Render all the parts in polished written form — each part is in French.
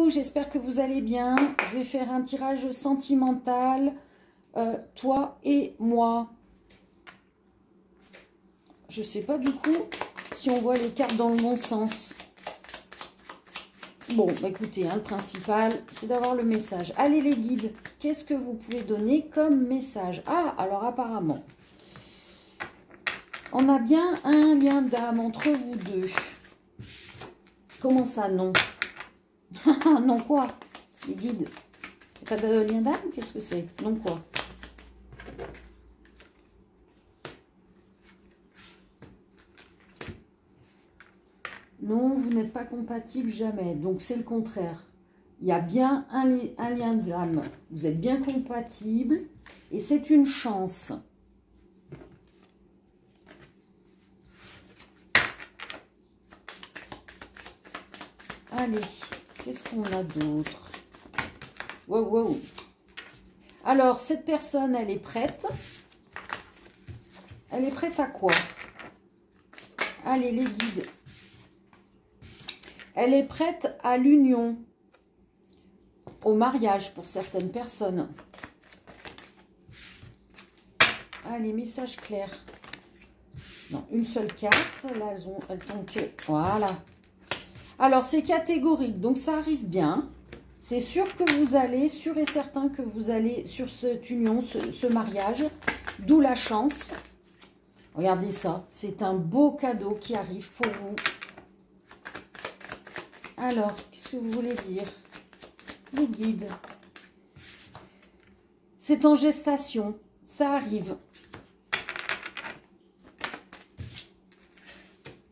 coucou, j'espère que vous allez bien. Je vais faire un tirage sentimental, toi et moi. Je sais pas du coup si on voit les cartes dans le bon sens. Bon, bah écoutez, hein, le principal, c'est d'avoir le message. Allez les guides, qu'est-ce que vous pouvez donner comme message? Ah, alors apparemment, on a bien un lien d'âme entre vous deux. Comment ça, non? Non quoi? Les guides, pas de lien d'âme? Qu'est-ce que c'est? Non quoi? Non, vous n'êtes pas compatible jamais. Donc, c'est le contraire. Il y a bien un lien d'âme. Vous êtes bien compatible et c'est une chance. Allez, qu'est-ce qu'on a d'autre? Wow, wow. Alors, cette personne, elle est prête. Elle est prête à quoi? Allez, les guides. Elle est prête à l'union, au mariage pour certaines personnes. Allez, message clair. Non, une seule carte. Là, elles tombent que... Voilà. Alors, c'est catégorique, donc ça arrive bien. C'est sûr que vous allez, sûr et certain que vous allez sur cette union, ce mariage. D'où la chance. Regardez ça, c'est un beau cadeau qui arrive pour vous. Alors, qu'est-ce que vous voulez dire? Les guides. C'est en gestation, ça arrive.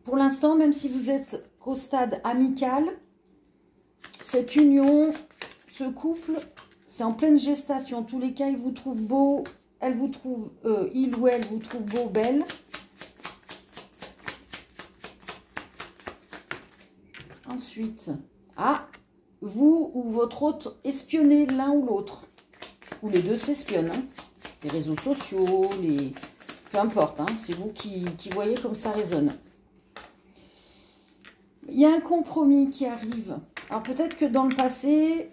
Pour l'instant, même si vous êtes qu'au stade amical, cette union, ce couple, c'est en pleine gestation. En tous les cas, il vous trouve beau, elle vous trouve, il ou elle vous trouve beau, belle. Ensuite, vous ou votre autre espionnez l'un ou l'autre. Ou les deux s'espionnent. Hein. Les réseaux sociaux, peu importe. Hein, c'est vous qui voyez comme ça résonne. Il y a un compromis qui arrive. Alors peut-être que dans le passé,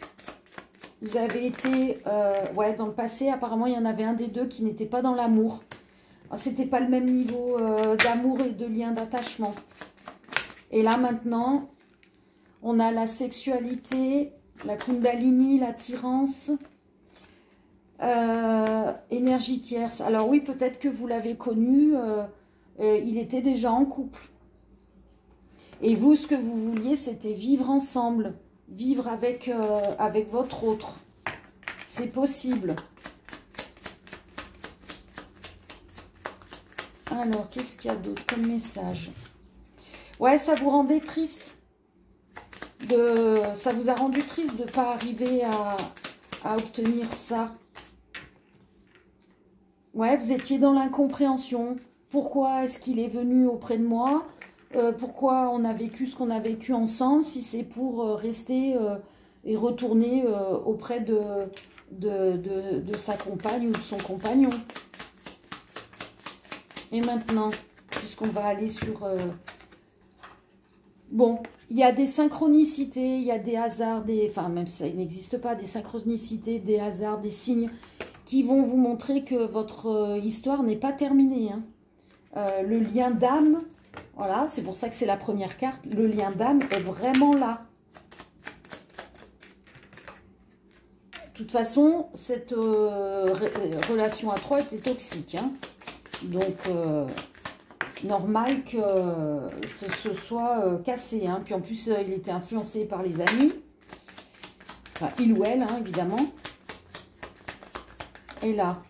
vous avez été... ouais, dans le passé, apparemment, il y en avait un des deux qui n'était pas dans l'amour. C'était pas le même niveau d'amour et de lien d'attachement. Et là, maintenant... On a la sexualité, la kundalini, l'attirance, énergie tierce. Alors oui, peut-être que vous l'avez connu, il était déjà en couple. Et vous, ce que vous vouliez, c'était vivre ensemble, vivre avec votre autre. C'est possible. Alors, qu'est-ce qu'il y a d'autre comme message? Ouais, ça vous rendait triste. Ça vous a rendu triste de ne pas arriver à obtenir ça. Ouais, vous étiez dans l'incompréhension. Pourquoi est-ce qu'il est venu auprès de moi? Pourquoi on a vécu ce qu'on a vécu ensemble? Si c'est pour rester et retourner auprès de sa compagne ou de son compagnon. Et maintenant, puisqu'on va aller sur... Bon, il y a des synchronicités, il y a des hasards, enfin même si ça n'existe pas, des synchronicités, des hasards, des signes qui vont vous montrer que votre histoire n'est pas terminée. Hein. Le lien d'âme, voilà, c'est pour ça que c'est la première carte, le lien d'âme est vraiment là. De toute façon, cette relation à trois était toxique. Hein. Donc... normal que ce soit cassé. Hein. Puis en plus, il était influencé par les amis. Enfin, il ou elle, hein, évidemment. Et là.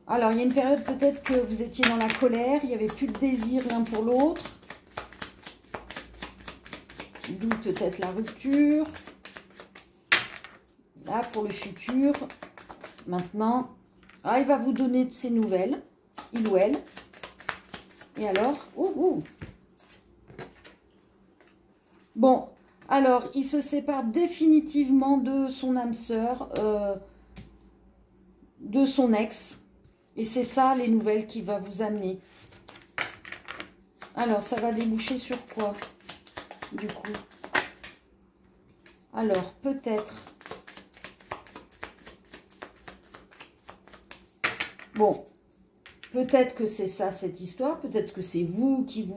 Alors, il y a une période peut-être que vous étiez dans la colère. Il n'y avait plus de désir l'un pour l'autre. D'où peut-être la rupture. Là, pour le futur. Maintenant, il va vous donner de ses nouvelles. Il ou elle. Et alors, Bon, alors, il se sépare définitivement de son âme sœur, de son ex. Et c'est ça, les nouvelles qu'il va vous amener. Alors, ça va déboucher sur quoi, du coup? Alors, peut-être... Bon, peut-être que c'est ça, cette histoire. Peut-être que c'est vous qui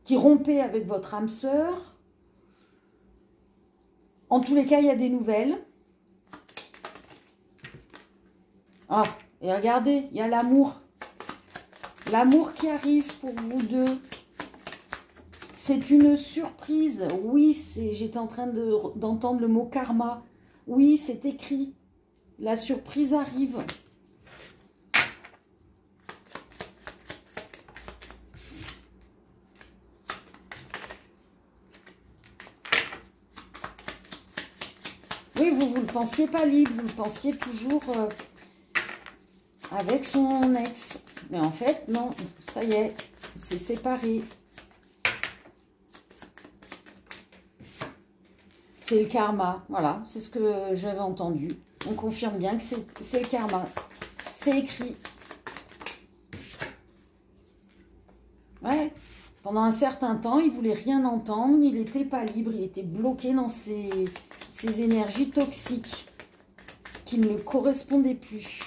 qui rompez avec votre âme sœur. En tous les cas, il y a des nouvelles. Ah, et regardez, il y a l'amour. L'amour qui arrive pour vous deux. C'est une surprise. Oui, j'étais en train d'entendre le mot karma. Oui, c'est écrit. La surprise arrive. Oui, vous ne le pensiez pas libre. Vous le pensiez toujours avec son ex. Mais en fait, non. Ça y est, il s'est séparé. C'est le karma, voilà, c'est ce que j'avais entendu. On confirme bien que c'est le karma. C'est écrit. Ouais, pendant un certain temps, il voulait rien entendre, il n'était pas libre, il était bloqué dans ses énergies toxiques qui ne le correspondaient plus.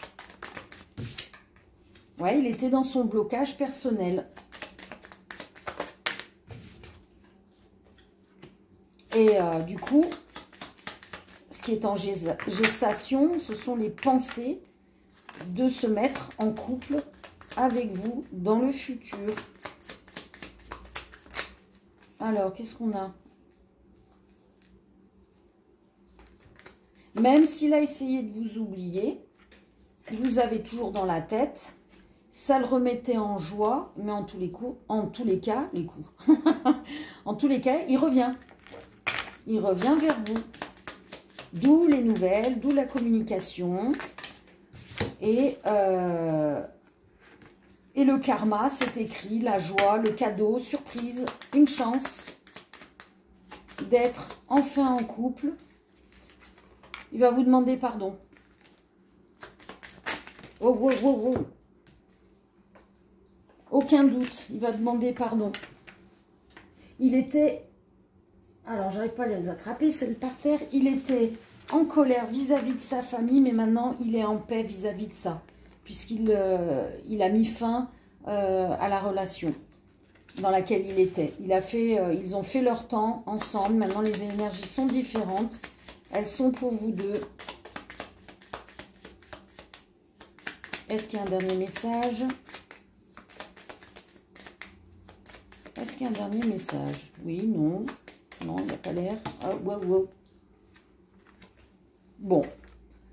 Ouais, il était dans son blocage personnel. Et du coup, ce qui est en gestation, ce sont les pensées de se mettre en couple avec vous dans le futur. Alors, qu'est-ce qu'on a? Même s'il a essayé de vous oublier, vous avez toujours dans la tête, ça le remettait en joie, mais en tous les cas, en tous les cas, il revient. Il revient vers vous. D'où les nouvelles, d'où la communication. Et le karma, c'est écrit, la joie, le cadeau, surprise, une chance d'être enfin en couple. Il va vous demander pardon. Oh, oh, oh, oh. Aucun doute, il va demander pardon. Il était... Alors, j'arrive pas à les attraper, c'est le parterre. Il était en colère vis-à-vis de sa famille, mais maintenant, il est en paix vis-à-vis de ça. Puisqu'il il a mis fin à la relation dans laquelle il était. Ils ont fait leur temps ensemble. Maintenant, les énergies sont différentes. Elles sont pour vous deux. Est-ce qu'il y a un dernier message? Est-ce qu'il y a un dernier message? Oui, non. Non, il n'y a pas l'air. Ah, wow, wow. Bon,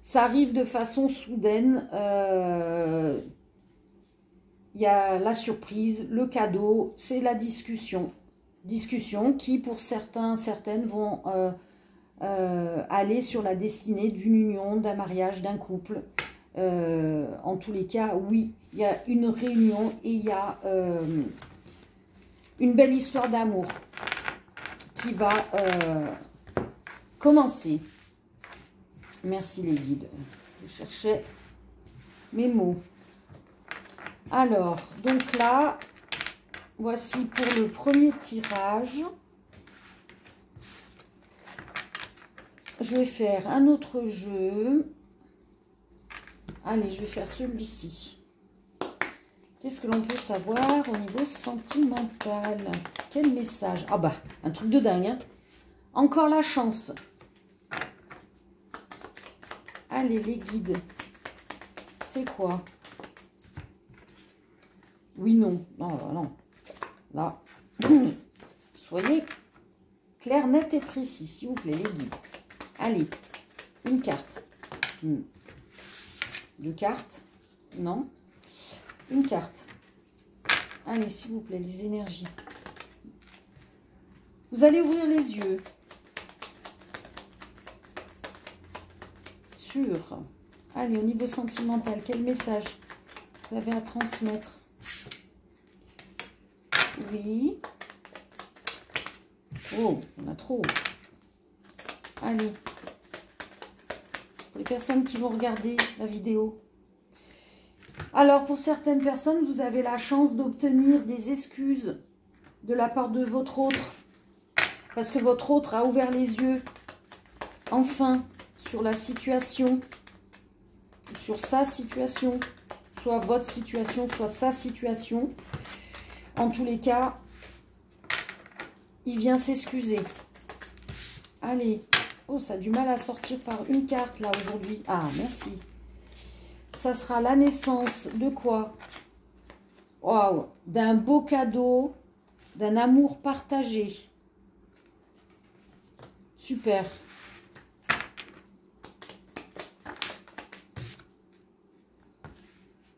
ça arrive de façon soudaine. Il y a la surprise, le cadeau, c'est la discussion. Discussion qui, pour certaines, vont aller sur la destinée d'une union, d'un mariage, d'un couple. En tous les cas, oui, il y a une réunion et il y a une belle histoire d'amour qui va commencer. Merci les guides. Je cherchais mes mots. Alors, donc là, voici pour le premier tirage. Je vais faire un autre jeu. Allez, je vais faire celui-ci. Qu'est-ce que l'on peut savoir au niveau sentimental? Quel message? Ah bah, un truc de dingue, hein. Encore la chance. Allez, les guides. C'est quoi? Oui, non. Non, non. Là. Soyez clair, net et précis, s'il vous plaît, les guides. Allez, une carte. Deux cartes. Non. Une carte. Allez, s'il vous plaît, les énergies. Vous allez ouvrir les yeux. Sûr. Allez, au niveau sentimental, quel message vous avez à transmettre? Oui. Oh, on a trop. Allez. Pour les personnes qui vont regarder la vidéo. Alors, pour certaines personnes, vous avez la chance d'obtenir des excuses de la part de votre autre. parce que votre autre a ouvert les yeux, enfin, sur la situation, sur sa situation, soit votre situation, soit sa situation. En tous les cas, il vient s'excuser. Allez. Oh, ça a du mal à sortir par une carte, là, aujourd'hui. Ah, merci. Ça sera la naissance de quoi? Waouh! D'un beau cadeau, d'un amour partagé. Super.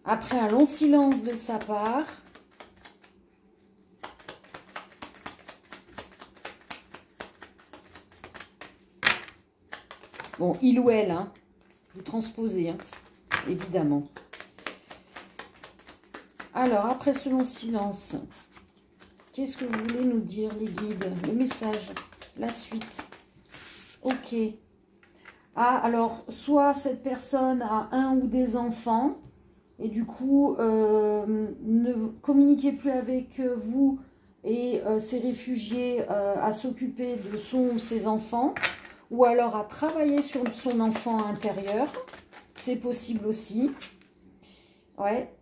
Après un long silence de sa part, bon, il ou elle, hein, vous transposez, hein, évidemment. Alors, après ce long silence, qu'est-ce que vous voulez nous dire, les guides? Le message, la suite. Ok. Ah, alors, soit cette personne a un ou des enfants, et du coup, ne communiquez plus avec vous et ces réfugiés à s'occuper de son ou ses enfants, ou alors à travailler sur son enfant intérieur. C'est possible aussi. Ouais.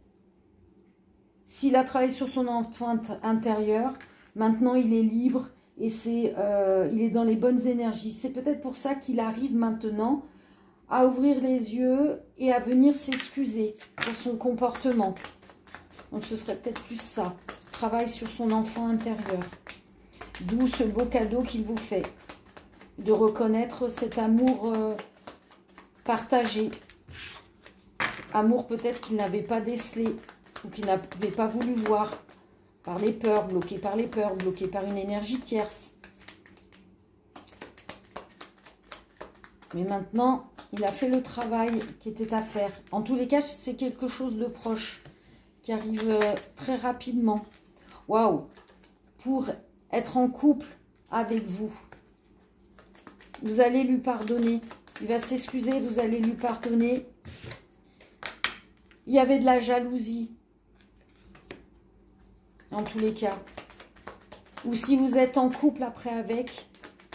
S'il a travaillé sur son enfant intérieur, maintenant il est libre et il est dans les bonnes énergies. C'est peut-être pour ça qu'il arrive maintenant à ouvrir les yeux et à venir s'excuser pour son comportement. Donc ce serait peut-être plus ça. Travail sur son enfant intérieur. D'où ce beau cadeau qu'il vous fait. De reconnaître cet amour partagé. Amour peut-être qu'il n'avait pas décelé ou qu'il n'avait pas voulu voir par les peurs, bloqué par les peurs, bloqué par une énergie tierce. Mais maintenant, il a fait le travail qui était à faire. En tous les cas, c'est quelque chose de proche qui arrive très rapidement. Waouh! Pour être en couple avec vous. Vous allez lui pardonner. Il va s'excuser, vous allez lui pardonner. Il y avait de la jalousie. En tous les cas. Ou si vous êtes en couple après avec,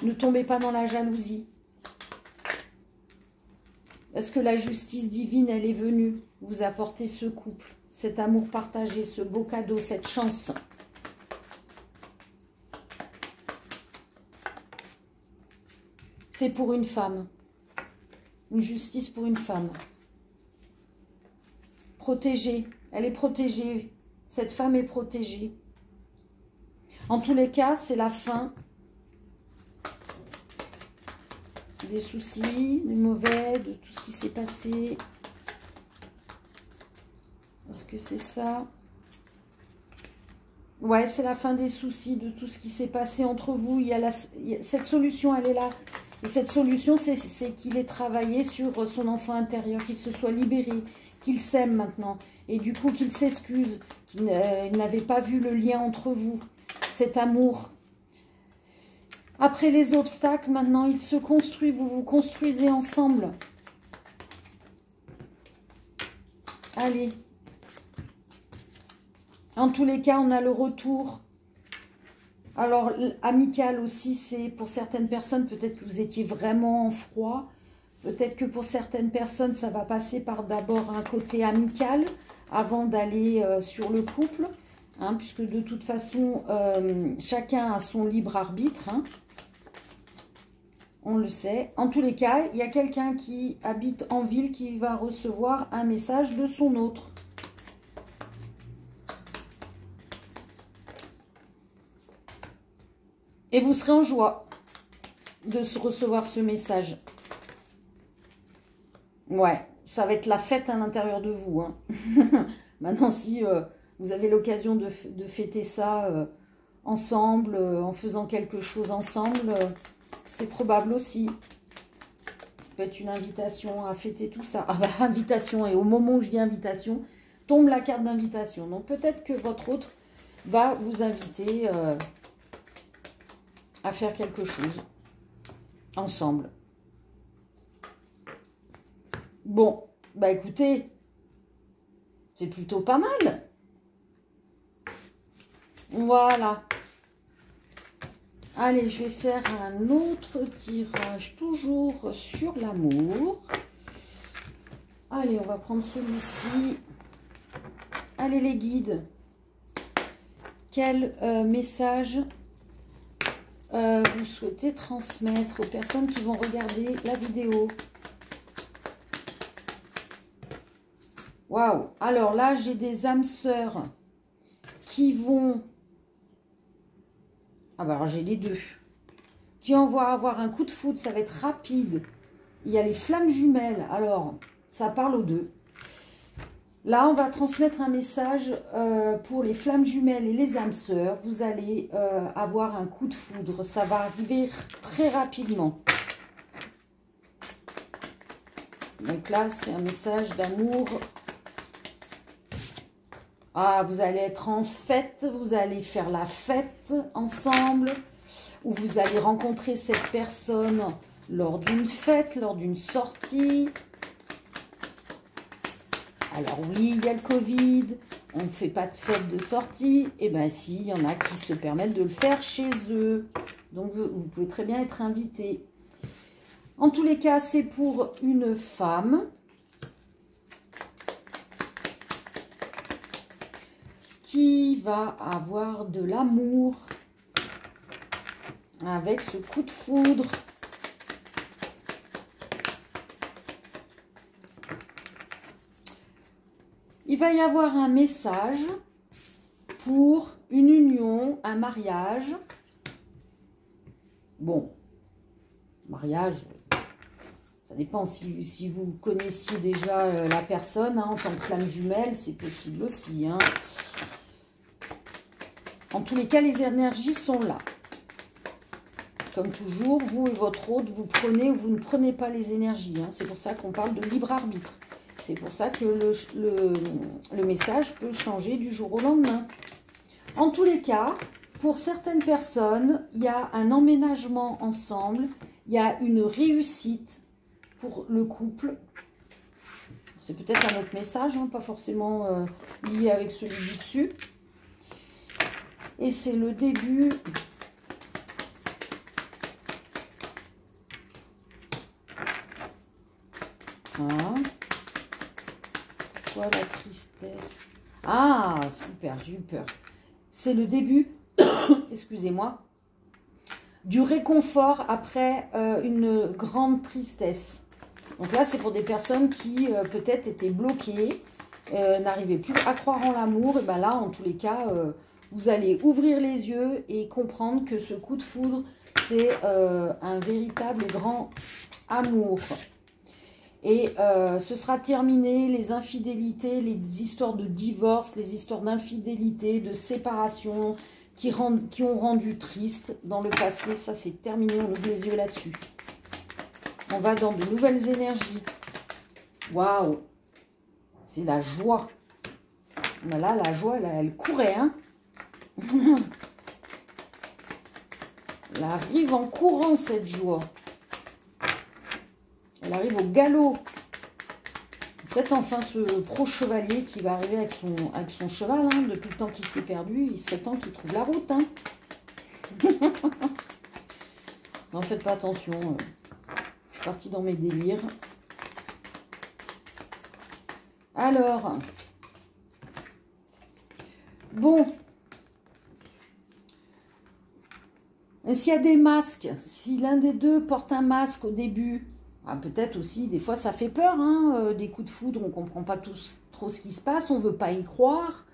ne tombez pas dans la jalousie. Parce que la justice divine, elle est venue vous apporter ce couple, cet amour partagé, ce beau cadeau, cette chance. C'est pour une femme. Une justice pour une femme. Protégée. Elle est protégée. Cette femme est protégée. En tous les cas, c'est la fin des soucis, des mauvais, de tout ce qui s'est passé. Est-ce que c'est ça? Ouais, c'est la fin des soucis, de tout ce qui s'est passé entre vous. Cette solution, elle est là. Et cette solution, c'est qu'il ait travaillé sur son enfant intérieur, qu'il se soit libéré, qu'il s'aime maintenant. Et du coup, qu'il s'excuse, qu'il n'avait pas vu le lien entre vous, cet amour. Après les obstacles, maintenant, il se construit, vous vous construisez ensemble. Allez. En tous les cas, on a le retour. Alors, amical aussi, c'est pour certaines personnes, peut-être que vous étiez vraiment en froid. Peut-être que pour certaines personnes, ça va passer par d'abord un côté amical avant d'aller sur le couple. Hein, puisque de toute façon, chacun a son libre arbitre. Hein. On le sait. En tous les cas, il y a quelqu'un qui habite en ville qui va recevoir un message de son autre. Et vous serez en joie de recevoir ce message. Ouais, ça va être la fête à l'intérieur de vous. Hein. Maintenant, si vous avez l'occasion de fêter ça ensemble, en faisant quelque chose ensemble, c'est probable aussi. Ça peut être une invitation à fêter tout ça. Ah bah, invitation, et au moment où je dis invitation, tombe la carte d'invitation. Donc peut-être que votre autre va vous inviter à faire quelque chose ensemble. Bon, bah écoutez, c'est plutôt pas mal. Voilà. Allez, je vais faire un autre tirage, toujours sur l'amour. Allez, on va prendre celui-ci. Allez, les guides. Quel message vous souhaitez transmettre aux personnes qui vont regarder la vidéo? Waouh! Alors là, j'ai des âmes sœurs qui vont... Ah bah alors j'ai les deux. Qui vont avoir un coup de foudre, ça va être rapide. Il y a les flammes jumelles. Alors, ça parle aux deux. Là, on va transmettre un message pour les flammes jumelles et les âmes sœurs. Vous allez avoir un coup de foudre. Ça va arriver très rapidement. Donc là, c'est un message d'amour. Ah, vous allez être en fête. Vous allez faire la fête ensemble. Ou vous allez rencontrer cette personne lors d'une fête, lors d'une sortie. Alors oui, il y a le Covid, on ne fait pas de fête de sortie. Eh bien si, il y en a qui se permettent de le faire chez eux. Donc vous pouvez très bien être invité. En tous les cas, c'est pour une femme qui va avoir de l'amour avec ce coup de foudre. Il va y avoir un message pour une union, un mariage. Bon, mariage, ça dépend si vous connaissiez déjà la personne hein, en tant que flamme jumelle, c'est possible aussi. Hein. En tous les cas, les énergies sont là. Comme toujours, vous et votre hôte, vous prenez ou vous ne prenez pas les énergies. Hein. C'est pour ça qu'on parle de libre arbitre. C'est pour ça que le message peut changer du jour au lendemain. En tous les cas, pour certaines personnes, il y a un emménagement ensemble, il y a une réussite pour le couple. C'est peut-être un autre message, hein, pas forcément lié avec celui du dessus. Et c'est le début... Voilà. Quoi la tristesse? Ah, super, j'ai eu peur. C'est le début, excusez-moi, du réconfort après une grande tristesse. Donc là, c'est pour des personnes qui peut-être étaient bloquées, n'arrivaient plus à croire en l'amour. Et bien là, en tous les cas, vous allez ouvrir les yeux et comprendre que ce coup de foudre, c'est un véritable et grand amour. Et ce sera terminé, les infidélités, les histoires de divorce, les histoires d'infidélité, de séparation, qui ont rendu triste dans le passé. Ça, c'est terminé, on ouvre les yeux là-dessus. On va dans de nouvelles énergies. Waouh! C'est la joie. Mais là, la joie, elle courait, hein. Elle arrive en courant, cette joie. Elle arrive au galop. Peut-être enfin ce pro-chevalier qui va arriver avec son cheval. Hein. Depuis le temps qu'il s'est perdu, il serait temps qu'il trouve la route. Hein. N'en faites pas attention. Je suis partie dans mes délires. Alors. Bon. S'il y a des masques, si l'un des deux porte un masque au début... Ah, peut-être aussi, des fois ça fait peur, hein, des coups de foudre, on ne comprend pas trop ce qui se passe, on ne veut pas y croire,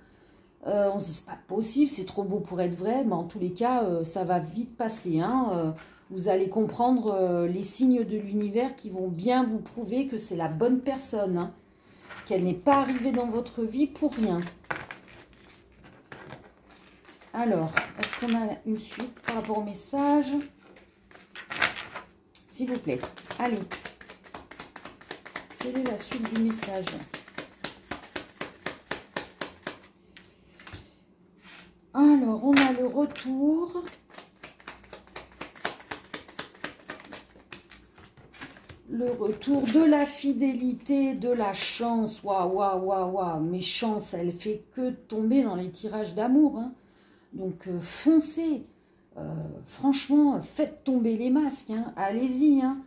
on se dit c'est pas possible, c'est trop beau pour être vrai, mais en tous les cas, ça va vite passer. Hein, vous allez comprendre les signes de l'univers qui vont bien vous prouver que c'est la bonne personne, hein, qu'elle n'est pas arrivée dans votre vie pour rien. Alors, est-ce qu'on a une suite par rapport au message ? S'il vous plaît. Allez. Quelle est la suite du message? Alors, on a le retour. Le retour de la fidélité, de la chance. Waouh, waouh, waouh, waouh. Mais chance, elle fait que tomber dans les tirages d'amour. Hein. Donc, foncez. franchement, faites tomber les masques, hein. Allez-y, hein.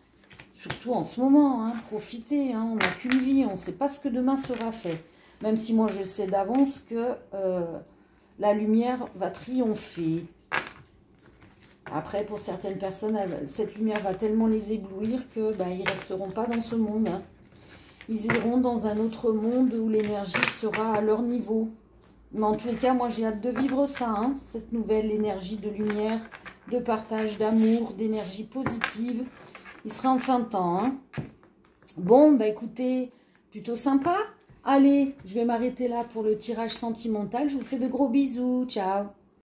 Surtout en ce moment, hein. Profitez, hein. On n'a qu'une vie, on ne sait pas ce que demain sera fait. Même si moi je sais d'avance que la lumière va triompher. Après, pour certaines personnes, cette lumière va tellement les éblouir que ils ne resteront pas dans ce monde, hein. Ils iront dans un autre monde où l'énergie sera à leur niveau. Mais en tous les cas, moi j'ai hâte de vivre ça, hein, cette nouvelle énergie de lumière, de partage, d'amour, d'énergie positive. Il sera en fin de temps, hein. Bon, écoutez, plutôt sympa. Allez, je vais m'arrêter là pour le tirage sentimental. Je vous fais de gros bisous. Ciao.